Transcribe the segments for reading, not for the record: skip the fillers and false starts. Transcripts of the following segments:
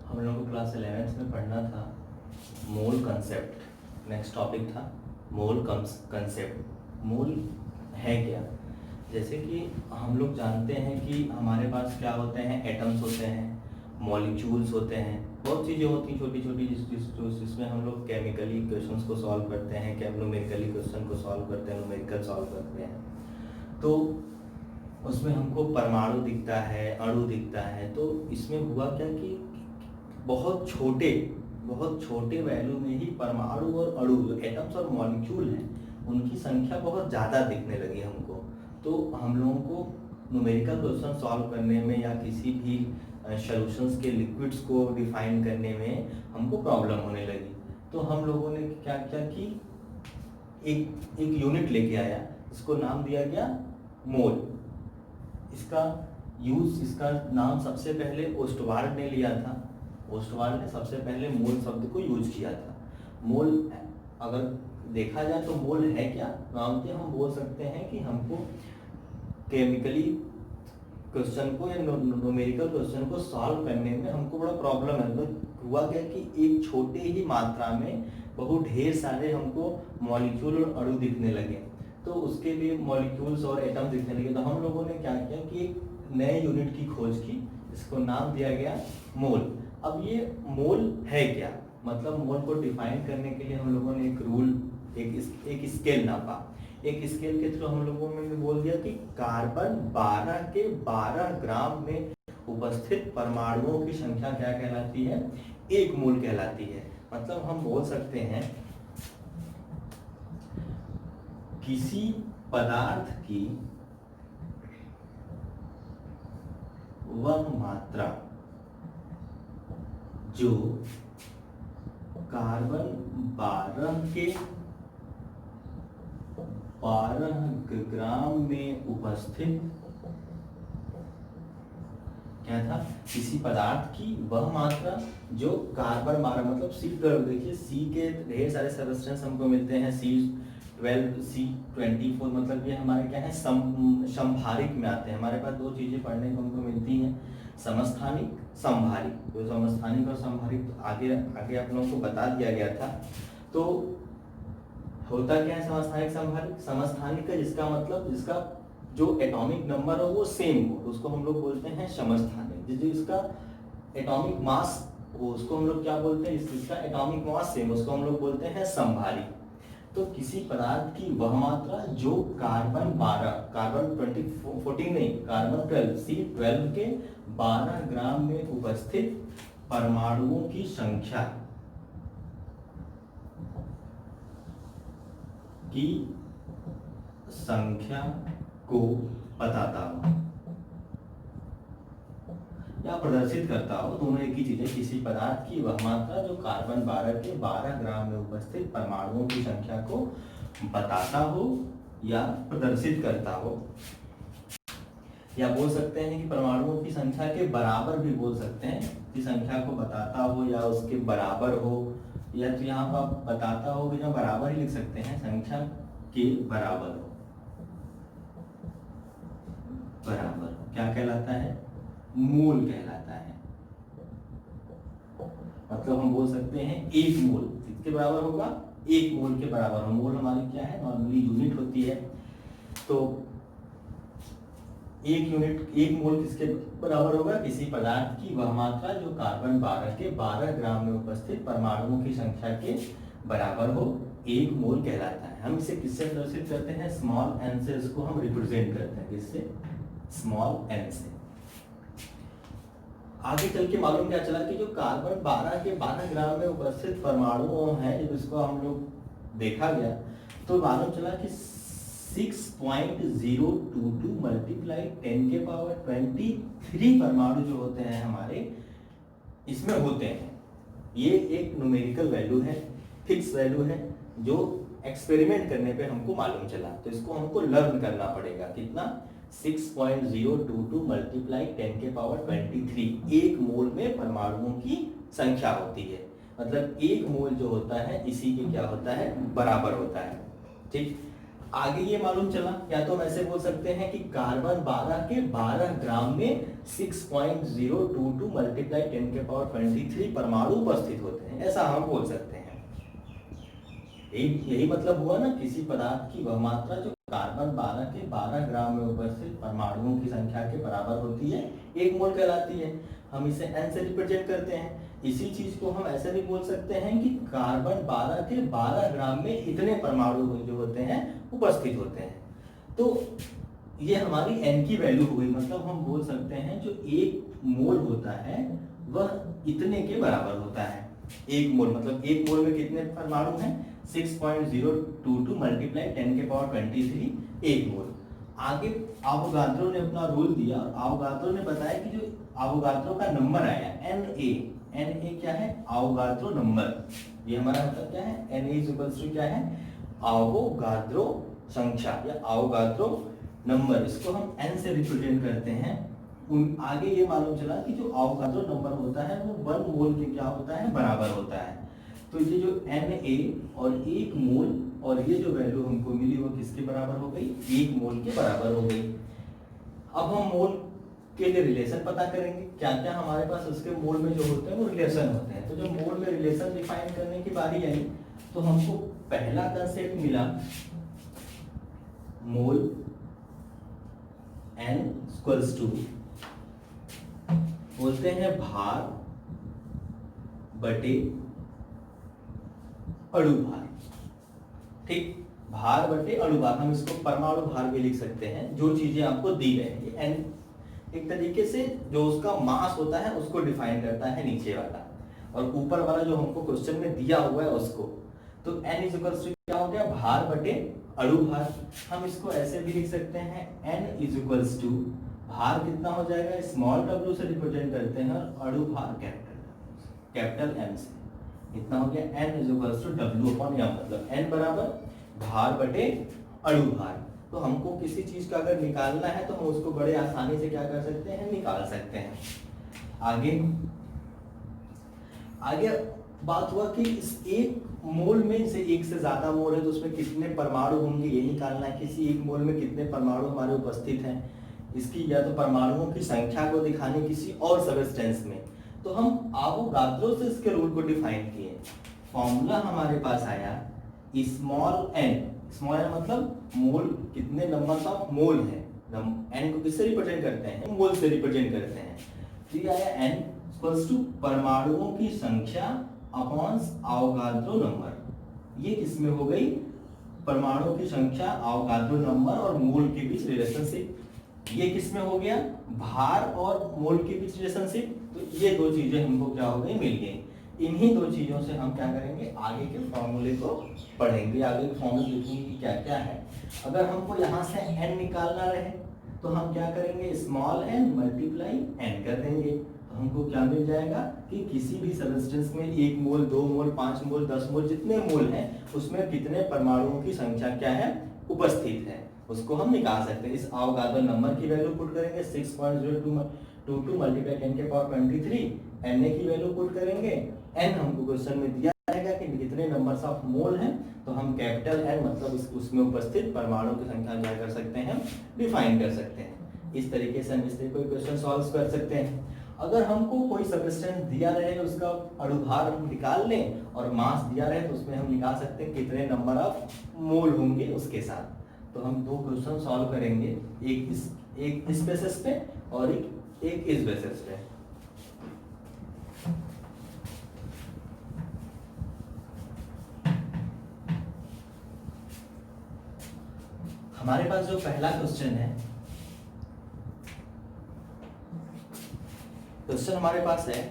हम लोगों को क्लास 11th में पढ़ना था मोल कंसेप्ट। नेक्स्ट टॉपिक था मोल कंसेप्ट। मोल है क्या? जैसे कि हम लोग जानते हैं कि हमारे पास क्या होते हैं, एटम्स होते हैं, मॉलिक्यूल्स होते हैं, बहुत चीज़ें होती हैं छोटी छोटी जिसमें हम लोग केमिकली क्वेश्चंस को सॉल्व करते हैं, न्यूमेरिकली क्वेश्चन को सॉल्व करते हैं, न्यूमेरिकल सॉल्व करते हैं। तो उसमें हमको परमाणु दिखता है, अणु दिखता है। तो इसमें हुआ क्या कि बहुत छोटे वैल्यू में ही परमाणु और अणु, एटम्स और मॉलिक्यूल हैं, उनकी संख्या बहुत ज़्यादा दिखने लगी हमको। तो हम लोगों को न्यूमेरिकल क्वेश्चन सॉल्व करने में या किसी भी सॉल्यूशंस के लिक्विड्स को डिफाइन करने में हमको प्रॉब्लम होने लगी। तो हम लोगों ने क्या किया कि एक यूनिट लेके आया, इसको नाम दिया गया मोल। इसका नाम सबसे पहले ओस्टवार्ड ने लिया था। ओस्टवार्ड ने सबसे पहले मोल शब्द को यूज किया था। मोल अगर देखा जाए तो मोल है क्या? नामते हम बोल सकते हैं कि हमको केमिकली क्वेश्चन को या न्यूमेरिकल क्वेश्चन को सॉल्व करने में हमको बड़ा प्रॉब्लम है। तो हुआ क्या कि एक छोटे ही मात्रा में बहुत ढेर सारे हमको मॉलिक्यूल और अणु दिखने लगे। तो उसके लिए मॉलिक्यूल्स और एटम दिखने लगे। तो हम लोगों ने क्या किया कि एक नए यूनिट की खोज की, इसको नाम दिया गया मोल। अब ये मोल है क्या? मतलब मोल को डिफाइन करने के लिए हम लोगों ने एक रूल, एक स्केल नापा। एक स्केल के थ्रू हम लोगों ने बोल दिया कि कार्बन 12 के 12 ग्राम में उपस्थित परमाणुओं की संख्या क्या कहलाती है? 1 मोल कहलाती है। मतलब हम बोल सकते हैं किसी पदार्थ की वह मात्रा जो कार्बन 12 के 12 ग्राम में उपस्थित क्या था? किसी पदार्थ की वह मात्रा जो कार्बन 12, मतलब C12, देखिए C के ढेर सारे सब्सटेंस हमको मिलते हैं, C12, C24, मतलब ये हमारे क्या है, समभारिक में आते हैं। हमारे पास दो चीजें पढ़ने को हमको मिलती हैं, समस्थानिक, समभारिक। तो समस्थानिक और समभारिक तो आगे आप लोगों को बता दिया गया था। तो होता क्या है समस्थानिक समभारिक? समस्थानिक का जिसका मतलब जिसका जो एटॉमिक नंबर हो वो सेम हो, तो उसको हम लोग बोलते हैं समस्थानिक। जिसका एटॉमिक मास हो उसको हम लोग क्या बोलते हैं? जिसका एटॉमिक मास सेम, उसको हम लोग बोलते हैं समभारिक। तो किसी पदार्थ की वह मात्रा जो कार्बन 12, कार्बन 14 नहीं, कार्बन 12, C12 के 12 ग्राम में उपस्थित परमाणुओं की संख्या को बताता हो या प्रदर्शित करता हो, दोनों एक ही चीज है। किसी पदार्थ की वह मात्रा जो कार्बन 12 के 12 ग्राम में उपस्थित परमाणुओं की संख्या को बताता हो या प्रदर्शित करता हो, या बोल सकते हैं कि परमाणुओं की संख्या के बराबर भी बोल सकते हैं। की संख्या को बताता हो या उसके बराबर हो, या तो यहाँ पर बताता हो कि बराबर ही लिख सकते हैं, संख्या के बराबर हो। बराबर क्या कहलाता है? मोल कहलाता है। मतलब हम बोल सकते हैं 1 मोल किसके बराबर होगा? 1 मोल के बराबर हो। मोल हमारी क्या है? नॉर्मली यूनिट होती है। तो 1 मोल किसके बराबर होगा? किसी पदार्थ की वह मात्रा जो कार्बन 12 के 12 ग्राम में उपस्थित परमाणुओं की संख्या के बराबर हो, 1 मोल कहलाता है। हम इसे किससे प्रदर्शित करते हैं? स्मॉल n से इसको हम रिप्रेजेंट करते हैं। किससे? स्मॉल n से। आगे चल के मालूम क्या चला कि जो कार्बन 12 के 12 ग्राम में उपस्थित परमाणु हैं, जब इसको हम लोग देखा गया तो मालूम चला कि 6.022 मल्टीप्लाई 10 के पावर 23 परमाणु जो होते हैं हमारे इसमें होते हैं। ये एक न्यूमेरिकल वैल्यू है, फिक्स वैल्यू है, जो एक्सपेरिमेंट करने पे हमको मालूम चला। तो इसको हमको लर्न करना पड़ेगा। कितना? 6.022 मल्टीप्लाई 10 के पावर 23। 1 मोल में परमाणुओं की संख्या होती है। मतलब 1 मोल जो होता है इसी के क्या होता है? बराबर होता है। ठीक। आगे ये मालूम चला, या तो हम ऐसे बोल सकते हैं कि कार्बन 12 के 12 ग्राम में 6.022 मल्टीप्लाई 10 के पावर 23 परमाणु उपस्थित होते हैं, ऐसा हम बोल सकते हैं। यही मतलब हुआ ना, किसी पदार्थ की वह मात्रा जो कार्बन 12 के 12 ग्राम में उपस्थित परमाणुओं की संख्या के बराबर होती है, 1 मोल कहलाती है। हम इसे n से रिप्रेजेंट करते हैं। इसी चीज को हम ऐसे भी बोल सकते हैं कि कार्बन 12 के 12 ग्राम में इतने परमाणु जो होते हैं उपस्थित होते हैं। तो ये हमारी n की वैल्यू हुई, मतलब हम बोल सकते हैं जो 1 मोल होता है वह इतने के बराबर होता है। 1 मोल मतलब 1 मोल में कितने परमाणु हैं? 6.022 मल्टीप्लाई 10 के पावर 23 1 मोल। आगे आवोगाद्रो ने अपना रूल दिया और आवोगाद्रो ने बताया कि जो आवोगाद्रो का नंबर आया Na क्या है? Avogadro number. ये हमारा मतलब क्या है? Na इक्वल्स टू क्या है? आवोगाद्रो संख्या या आवोगाद्रो नंबर। इसको हम n से रिप्रेजेंट करते हैं। आगे ये मालूम चला कि जो आवोगाद्रो नंबर होता है वो 1 मोल के क्या होता है? बराबर होता है। तो ये जो Na और 1 मोल और ये जो वैल्यू हमको मिली वो किसके बराबर हो गई? 1 मोल के बराबर हो गई। अब हम मोल के लिए रिलेशन पता करेंगे, क्या क्या हमारे पास उसके मोल में जो होते हैं वो रिलेशन होते हैं। तो जब मोल में रिलेशन डिफाइन करने की बारी आई तो हमको पहला कंसेप्ट मिला मोल n इक्वल्स टू बोलते हैं भार बटे अणु भार। ठीक, भार बटे अणु भार। हम इसको परमाणु भार भी लिख सकते हैं। जो चीजें आपको दी गई हैं, ये n एक तरीके से जो उसका मास होता है उसको डिफाइन करता है नीचे वाला, और ऊपर वाला जो हमको क्वेश्चन में दिया हुआ है उसको। तो n इज इक्वल्स टू क्या हो गया? भार बटे अणु भार। हम इसको ऐसे भी लिख सकते हैं n इज इक्वल्स टू भार कितना हो जाएगा? स्मॉल w से रिप्रेजेंट करते हैं और अणु भार कैपिटल M से। इतना हो गया n is equals to w upon m, मतलब n बराबर भार बटे अणु भार। तो हमको किसी चीज का अगर निकालना है तो हम उसको बड़े आसानी से क्या कर सकते हैं? निकाल सकते हैं। आगे बात हुआ कि इस 1 मोल में से एक से ज्यादा मोल है तो उसमें कितने परमाणु होंगे ये निकालना है। किसी 1 मोल में कितने परमाणु हमारे उपस्थित हैं, इसकी या तो परमाणुओं की संख्या को दिखाने किसी और सब्सटेंस में। तो हम आवोगाद्रो से इसके रूल को डिफाइन किए। फॉर्मूला हमारे पास आया स्मॉल n। स्मॉल n मतलब मोल, कितने नंबर ऑफ मोल है। n को किससे रिप्रेजेंट करते हैं? मोल से रिप्रेजेंट करते हैं। तो ये आया n इक्वल्स टू परमाणुओं की संख्या अपॉन आवोगाद्रो नंबर। ये किसमें हो गई? परमाणुओं की संख्या, आवोगाद्रो नंबर और मोल के बीच रिलेशनशिप। ये किसमें हो गया? भार और मोल के बीच रिलेशनशिप। तो ये दो चीजें हमको क्या हो गई? मिल गई। इन्हीं दो चीजों से हम क्या करेंगे? आगे के फॉर्मूले को पढ़ेंगे। आगे के फॉर्मूले देखेंगे कि क्या क्या है। अगर हमको यहाँ से n निकालना रहे तो हम क्या करेंगे? स्मॉल n मल्टीप्लाई n कर देंगे। तो हमको क्या मिल जाएगा कि किसी भी सब्सटेंस में 1 मोल, 2 मोल, 5 मोल, 10 मोल जितने मोल हैं उसमें कितने परमाणुओं की संख्या क्या है? उपस्थित है, उसको हम निकाल सकते हैं। इस आवोगाद्रो नंबर की वैल्यू पुट करेंगे 6.022 मल्टीप्लाई 10 के पावर 23। Na की वैल्यू पुट करेंगे। n हमको क्वेश्चन में दिया जाएगा कि कितने नंबर्स ऑफ मोल हैं, तो हम कैपिटल N मतलब उसमें उपस्थित परमाणु की संख्या क्या कर सकते हैं? डिफाइन कर सकते हैं। इस तरीके से हम इससे कोई क्वेश्चन सॉल्व कर सकते हैं। अगर हमको कोई सब्सटेंस दिया रहे उसका अणुभार हम निकाल लें और मास दिया रहे तो उसमें हम निकाल सकते हैं कितने नंबर ऑफ मोल होंगे उसके साथ। तो हम 2 क्वेश्चन सॉल्व करेंगे, एक इस बेसिस पे और एक इस बेसिस पे। हमारे पास जो पहला क्वेश्चन है, क्वेश्चन हमारे पास है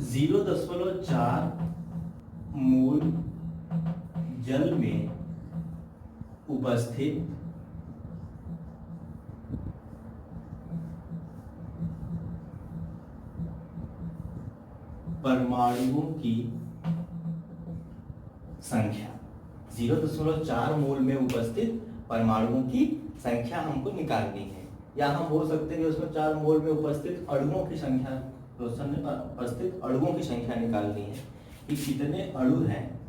0.4 मोल जल में उपस्थित परमाणुओं की संख्या। 0.4 मोल में उपस्थित परमाणुओं की संख्या हमको निकालनी है, या हम बोल सकते हैं कि उसमें 4 मोल में उपस्थित अणुओं की संख्या क्वेश्चन में उपस्थित अणुओं की संख्या निकालनी है कि कितने अणु हैं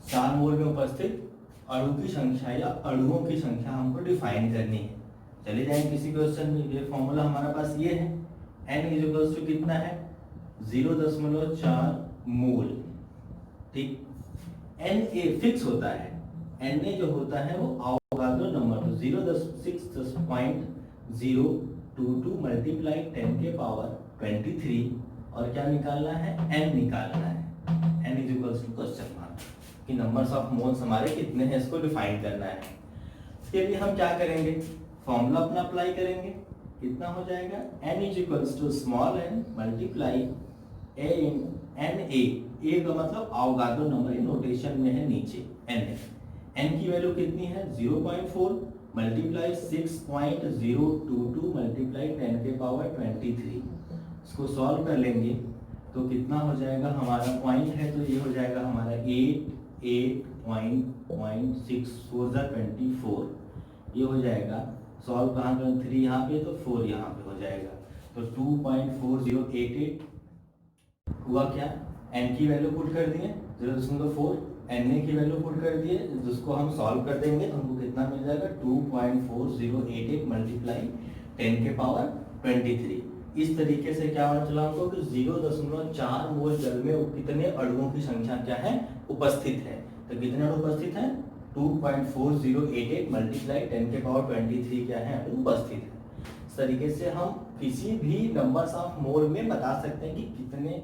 4 मोल में उपस्थित अणु की संख्या या अणुओं की संख्या हमको डिफाइन करनी है। चले जाएं किसी क्वेश्चन में, ये फॉर्मूला हमारा पास ये है, n इज इक्वल्स टू कितना है 0.4 मोल, ठीक। Na फिक्स होता है, Na जो होता है वो अवोगाड्रो नंबर, तो 0.6.022 मल्टीप्लाई 10 के पावर 23, और क्या निकालना है n निकालना है, n is equals to question mark कि नंबर्स ऑफ मोल्स हमारे कितने हैं इसको डिफाइन करना है। इसके लिए हम क्या करेंगे, फॉर्मूला अपना अप्लाई करेंगे, कितना हो जाएगा n is equals to small n multiply a in Na, a का मतलब अवोगाड्रो नंबर नोटेशन में है नीचे n है, n की वैल्यू कितनी है 0.4 मल्टीप्लाई 6.022 मल्टीप्लाई 10 के पावर 23, इसको सॉल्व कर लेंगे तो कितना हो जाएगा, हमारा पॉइंट है तो ये हो जाएगा हमारा 8.6 ये हो जाएगा। सॉल्व कहाँ करें, 3 यहाँ पे तो 4 यहाँ पे हो जाएगा, तो 2.4088 हुआ क्या, n की वैल्यू पुट कर दिए 0.4, Na की वैल्यू पुट कर दिए, जिसको हम सॉल्व कर देंगे तो हमको कितना मिल जाएगा 2.4088 मल्टीप्लाई 10 के पावर 23। इस तरीके से क्या पता चला हमको कि 0.4 मोल जल में कितने अणुओं की संख्या क्या है उपस्थित है, तो कितने अणु उपस्थित हैं 2.4088 मल्टीप्लाई 10 के पावर 23 क्या है अणु उपस्थित है। इस तरीके से हम किसी भी नंबर्स ऑफ मोल में बता सकते हैं कि कितने